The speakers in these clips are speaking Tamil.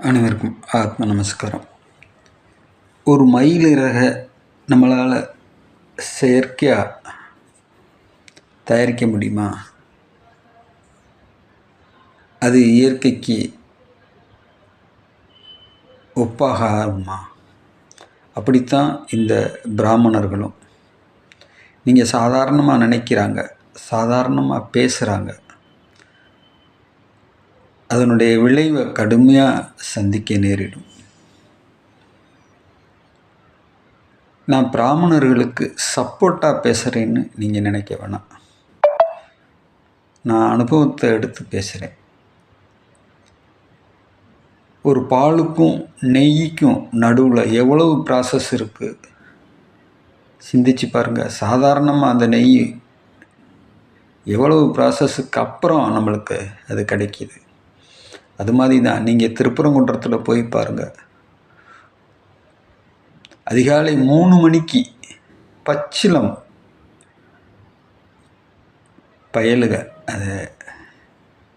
அனைவருக்கும் ஆத்ம நமஸ்காரம். ஒரு மயில் இறக நம்மளால் செயற்கையாக தயாரிக்க முடியுமா? அது இயற்கைக்கு ஒப்பாக ஆகுமா? அப்படித்தான் இந்த பிராமணர்களும். நீங்கள் சாதாரணமாக நினைக்கிறாங்க, சாதாரணமாக பேசுகிறாங்க, அதனுடைய விளைவை கடுமையாக சந்திக்க நேரிடும். நான் பிராமணர்களுக்கு சப்போர்ட்டாக பேசுகிறேன்னு நீங்கள் நினைக்க வேணாம். நான் அனுபவத்தை எடுத்து பேசுகிறேன். ஒரு பாலுக்கும் நெய்க்கும் நடுவில் எவ்வளவு ப்ராசஸ் இருக்குது சிந்திச்சு பாருங்கள். சாதாரணமாக அந்த நெய் எவ்வளவு ப்ராசஸுக்கு அப்புறம் நம்மளுக்கு அது கிடைக்கிது. அது மாதிரி தான் நீங்கள் திருப்பரங்குன்றத்தில் போய் பாருங்கள். அதிகாலை 3 மணிக்கு பச்சிலம் பயலுக அதை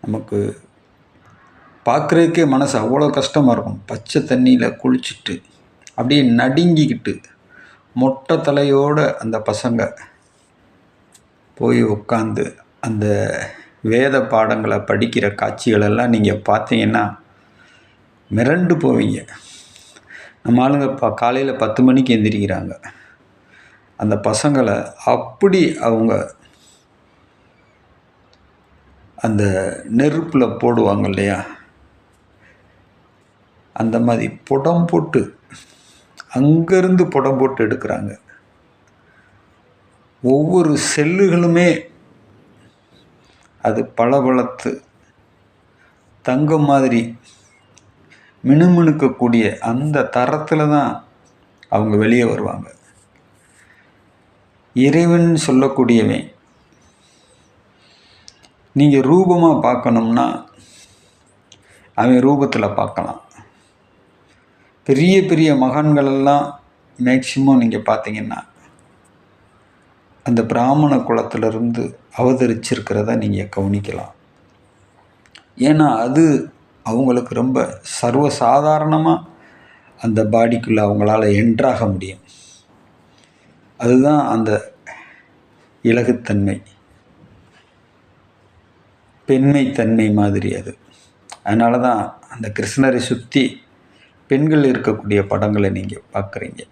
நமக்கு பார்க்குறதுக்கே மனசு அவ்வளோ கஷ்டமாக இருக்கும். பச்சை தண்ணியில் குளிச்சுட்டு அப்படியே நடுங்கிக்கிட்டு மொட்டை தலையோடு அந்த பசங்க போய் உட்காந்து அந்த வேத பாடங்களை படிக்கிற காட்சிகளெல்லாம் நீங்கள் பார்த்தீங்கன்னா மிரண்டு போவீங்க. நம்ம ஆளுங்க காலையில் 10 மணிக்கு எந்திரிக்கிறாங்க. அந்த பசங்களை அப்படி அவங்க அந்த நெருப்பில் போடுவாங்க இல்லையா, அந்த மாதிரி புடம் போட்டு அங்கேருந்து புடம் போட்டு எடுக்கிறாங்க. ஒவ்வொரு செல்லுகளுமே அது பளபளத்து தங்கம் மாதிரி மினுமினுக்கக்கூடிய அந்த தரத்தில் தான் அவங்க வெளியே வருவாங்க. இறைவன் சொல்லக்கூடியவன் நீங்கள் ரூபமாக பார்க்கணும்னா அவன் ரூபத்தில் பார்க்கலாம். பெரிய பெரிய மகான்களெல்லாம் மேக்சிமம் நீங்கள் பார்த்தீங்கன்னா அந்த பிராமண குலத்திலிருந்து அவதரிச்சிருக்கிறத நீங்கள் கவனிக்கலாம். ஏன்னா அது அவங்களுக்கு ரொம்ப சர்வசாதாரணமாக அந்த பாடிக்குள்ளே அவங்களால என்ட்ராக முடியும். அதுதான் அந்த இலகுத்தன்மை, பெண்மைத்தன்மை மாதிரி அது. அதனால தான் அந்த கிருஷ்ணரை சுற்றி பெண்கள் இருக்கக்கூடிய படங்களை நீங்கள் பார்க்குறீங்க.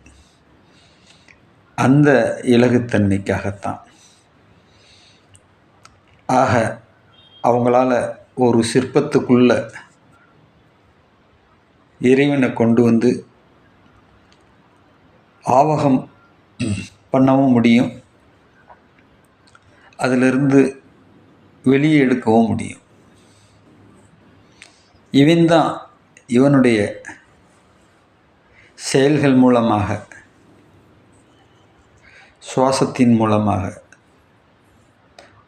அந்த இலகுத்தன்மைக்காகத்தான். ஆக அவங்களால ஒரு சிற்பத்துக்குள்ள இறைவனை கொண்டு வந்து ஆவகம் பண்ணவும் முடியும், அதிலிருந்து வெளியே எடுக்கவும் முடியும். இவன்தான் இவனுடைய செயல்கள் மூலமாக, சுவாசத்தின் மூலமாக,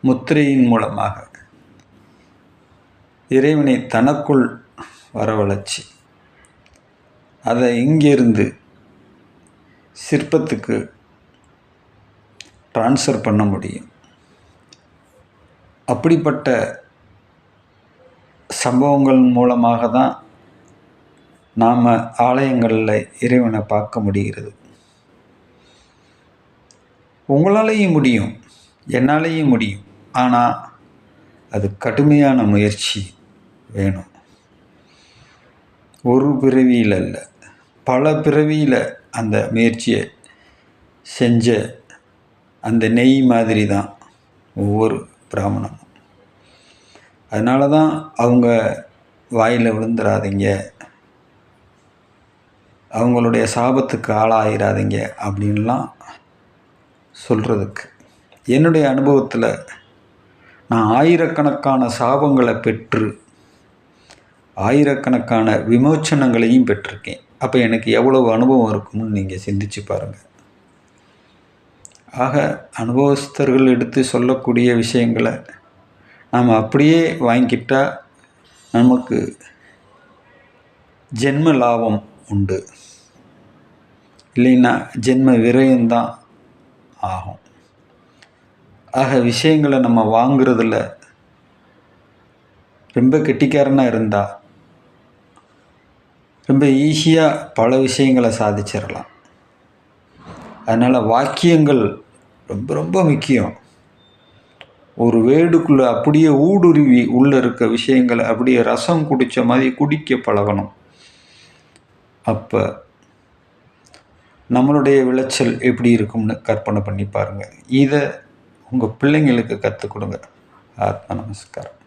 முத்திரையின் மூலமாக இறைவனை தனக்குள் வரவழைச்சி அதை இங்கிருந்து சிற்பத்துக்கு ட்ரான்ஸ்ஃபர் பண்ண முடியும். அப்படிப்பட்ட சம்பவங்கள் மூலமாக தான் நாம் ஆலயங்களில் இறைவனை பார்க்க முடிகிறது. உங்களாலேயும் முடியும், என்னாலேயும் முடியும். ஆனால் அது கடுமையான முயற்சி வேணும். ஒரு பிறவியில் அல்ல, பல பிறவியில் அந்த முயற்சியை செஞ்ச அந்த நெய் மாதிரி தான் ஒவ்வொரு பிராமணனும். அதனால தான் அவங்க வாயில் விழுந்துடாதீங்க, அவங்களுடைய சாபத்துக்கு ஆளாயிராதீங்க அப்படின்லாம் சொல்கிறதுக்கு. என்னுடைய அனுபவத்தில் நான் ஆயிரக்கணக்கான சாபங்களை பெற்று ஆயிரக்கணக்கான விமோச்சனங்களையும் பெற்றிருக்கேன். அப்போ எனக்கு எவ்வளவு அனுபவம் இருக்கும்னு நீங்கள் சிந்திச்சு பாருங்கள். ஆக அனுபவஸ்தர்கள் எடுத்து சொல்லக்கூடிய விஷயங்களை நாம் அப்படியே வாங்கிக்கிட்டால் நமக்கு ஜென்ம லாபம் உண்டு, இல்லைன்னா ஜென்ம விரயம்தான் ஆகும். ஆக விஷயங்களை நம்ம வாங்குறதில் ரொம்ப கெட்டிக்காரனாக இருந்தால் ரொம்ப ஈஸியாக பல விஷயங்களை சாதிச்சிடலாம். அதனால் வாக்கியங்கள் ரொம்ப ரொம்ப முக்கியம். ஒரு வேர்டுக்குள்ளே அப்படியே ஊடுருவி உள்ளே இருக்க விஷயங்களை அப்படியே ரசம் குடித்த மாதிரி குடிக்க பழகணும். அப்போ நம்மளுடைய விளைச்சல் எப்படி இருக்கும்னு கற்பனை பண்ணி பாருங்கள். இதை உங்கள் பிள்ளைங்களுக்கு கற்றுக் கொடுங்க. ஆத்ம நமஸ்காரம்.